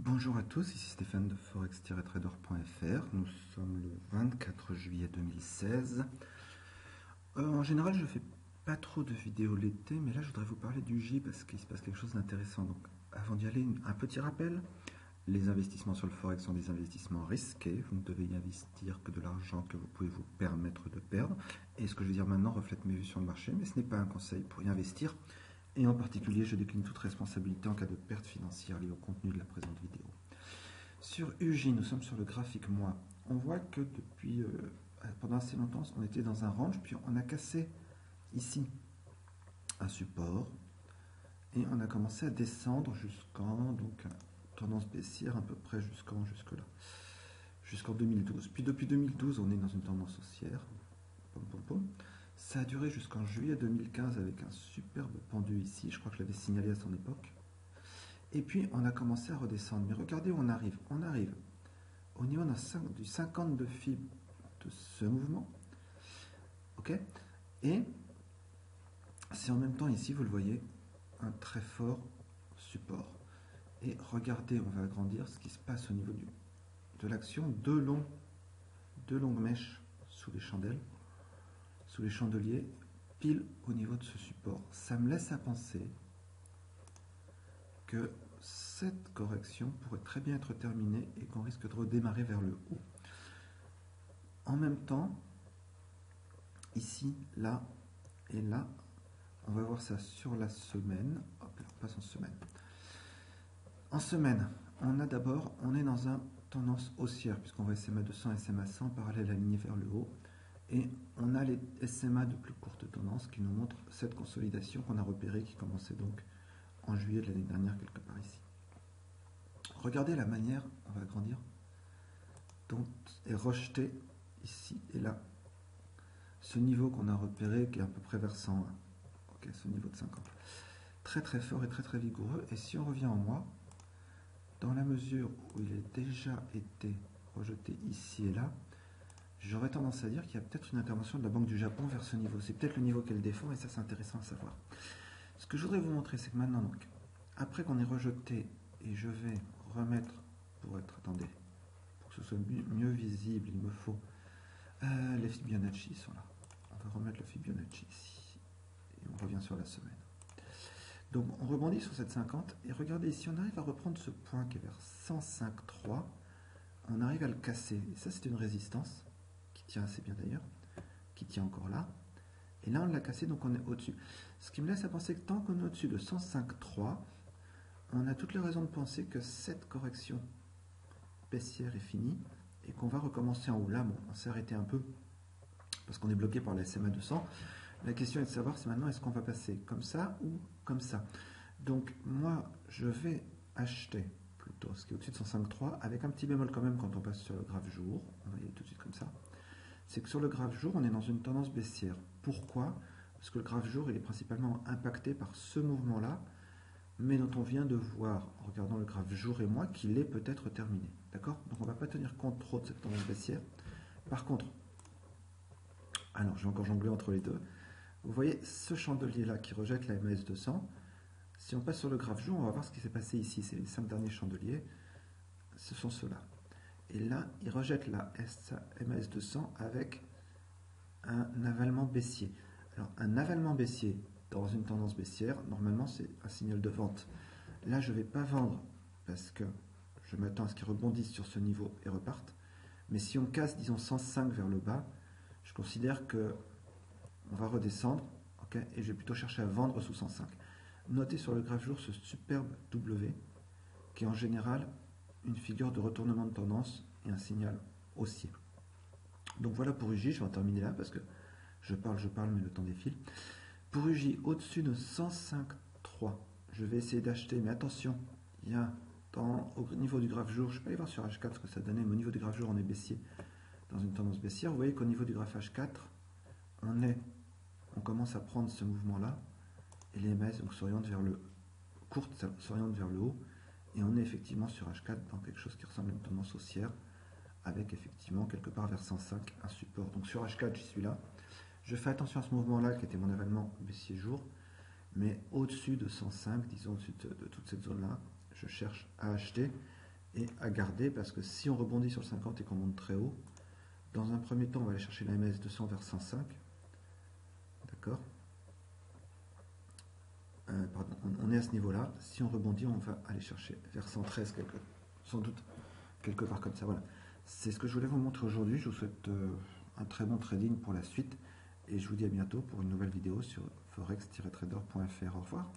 Bonjour à tous, ici Stéphane de forex-trader.fr. Nous sommes le 24 juillet 2016. En général, je fais pas trop de vidéos l'été, mais là je voudrais vous parler du J parce qu'il se passe quelque chose d'intéressant. Donc avant d'y aller, un petit rappel. Les investissements sur le forex sont des investissements risqués. Vous ne devez y investir que de l'argent que vous pouvez vous permettre de perdre. Et ce que je vais dire maintenant reflète mes vues sur le marché, mais ce n'est pas un conseil pour y investir. Et en particulier, je décline toute responsabilité en cas de perte financière liée au contenu de la présente vidéo. Sur UJ, nous sommes sur le graphique mois. On voit que depuis pendant assez longtemps, on était dans un range, puis on a cassé ici un support et on a commencé à descendre jusqu'en tendance baissière à peu près jusque là, jusqu'en 2012. Puis depuis 2012, on est dans une tendance haussière. Pom, pom, pom. Ça a duré jusqu'en juillet 2015 avec un superbe pendu ici. Je crois que je l'avais signalé à son époque. Et puis on a commencé à redescendre. Mais regardez où on arrive. On arrive au niveau du 50 de fib de ce mouvement. Ok. Et c'est en même temps ici, vous le voyez, un très fort support. Et regardez, on va agrandir ce qui se passe au niveau de l'action. Deux longues mèches sous les chandelles, sous les chandeliers, pile au niveau de ce support. Ça me laisse à penser que cette correction pourrait très bien être terminée et qu'on risque de redémarrer vers le haut. En même temps, ici, là et là, on va voir ça sur la semaine. Hop, là, on passe en semaine. En semaine, on est dans une tendance haussière puisqu'on voit SMA 200 et SMA 100 parallèles alignés vers le haut. Et on a les SMA de plus courte tendance qui nous montrent cette consolidation qu'on a repérée qui commençait donc en juillet de l'année dernière quelque part ici. Regardez la manière, on va agrandir, dont est rejeté ici et là ce niveau qu'on a repéré qui est à peu près vers 101. Ok, ce niveau de 50. Très très fort et très très vigoureux. Et si on revient en mois, dans la mesure où il a déjà été rejeté ici et là, j'aurais tendance à dire qu'il y a peut-être une intervention de la Banque du Japon vers ce niveau. C'est peut-être le niveau qu'elle défend et ça c'est intéressant à savoir. Ce que je voudrais vous montrer, c'est que maintenant, donc, après qu'on ait rejeté, et je vais remettre, pour que ce soit mieux visible, il me faut les Fibonacci sont là. On va remettre le Fibonacci ici. Et on revient sur la semaine. Donc on rebondit sur cette 50 et regardez ici, on arrive à reprendre ce point qui est vers 105,3. On arrive à le casser. Et ça c'est une résistance qui tient assez bien d'ailleurs, qui tient encore là. Et là on l'a cassé, donc on est au-dessus. Ce qui me laisse à penser que tant qu'on est au-dessus de 105,3, on a toutes les raisons de penser que cette correction baissière est finie et qu'on va recommencer en haut. Là, bon, on s'est arrêté un peu parce qu'on est bloqué par la SMA 200. La question est de savoir si maintenant est-ce qu'on va passer comme ça ou comme ça. Donc moi, je vais acheter plutôt ce qui est au-dessus de 105,3 avec un petit bémol quand même quand on passe sur le graphe jour. On va y aller tout de suite comme ça. C'est que sur le graphe jour, on est dans une tendance baissière. Pourquoi? Parce que le graphe jour, il est principalement impacté par ce mouvement-là, mais dont on vient de voir, en regardant le graphe jour et mois, qu'il est peut-être terminé. D'accord? Donc on ne va pas tenir compte trop de cette tendance baissière. Par contre, alors je vais encore jongler entre les deux. Vous voyez ce chandelier-là qui rejette la MAS 200. Si on passe sur le graphe jour, on va voir ce qui s'est passé ici. C'est les 5 derniers chandeliers. Ce sont ceux-là. Et là, il rejette la MAS 200 avec un avalement baissier. Alors, un avalement baissier dans une tendance baissière, normalement, c'est un signal de vente. Là, je ne vais pas vendre parce que je m'attends à ce qu'il rebondisse sur ce niveau et reparte. Mais si on casse, disons, 105 vers le bas, je considère que on va redescendre, okay, et je vais plutôt chercher à vendre sous 105. Notez sur le graphe jour ce superbe W, qui est en général une figure de retournement de tendance et un signal haussier. Donc voilà pour UJ, je vais en terminer là parce que je parle, mais le temps défile. Pour UJ, au-dessus de 105,3, je vais essayer d'acheter, mais attention, il y a au niveau du graphe jour, je ne vais pas aller voir sur H4 ce que ça donnait, mais au niveau du graphe jour, on est baissier, dans une tendance baissière. Vous voyez qu'au niveau du graphe H4, on commence à prendre ce mouvement-là, et les MS s'orientent vers le s'orientent vers le haut, et on est effectivement sur H4 dans quelque chose qui ressemble à une tendance haussière, avec effectivement quelque part vers 105 un support. Donc sur H4, j'y suis là. Je fais attention à ce mouvement-là qui était mon avalement baissier jour, mais au-dessus de 105, disons au-dessus de toute cette zone-là, je cherche à acheter. et à garder, parce que si on rebondit sur le 50 et qu'on monte très haut, dans un premier temps, on va aller chercher la MS200 vers 105. D'accord. Pardon, on est à ce niveau-là. Si on rebondit, on va aller chercher vers 113, sans doute quelque part comme ça. Voilà. C'est ce que je voulais vous montrer aujourd'hui. Je vous souhaite un très bon trading pour la suite. Et je vous dis à bientôt pour une nouvelle vidéo sur forex-trader.fr. Au revoir.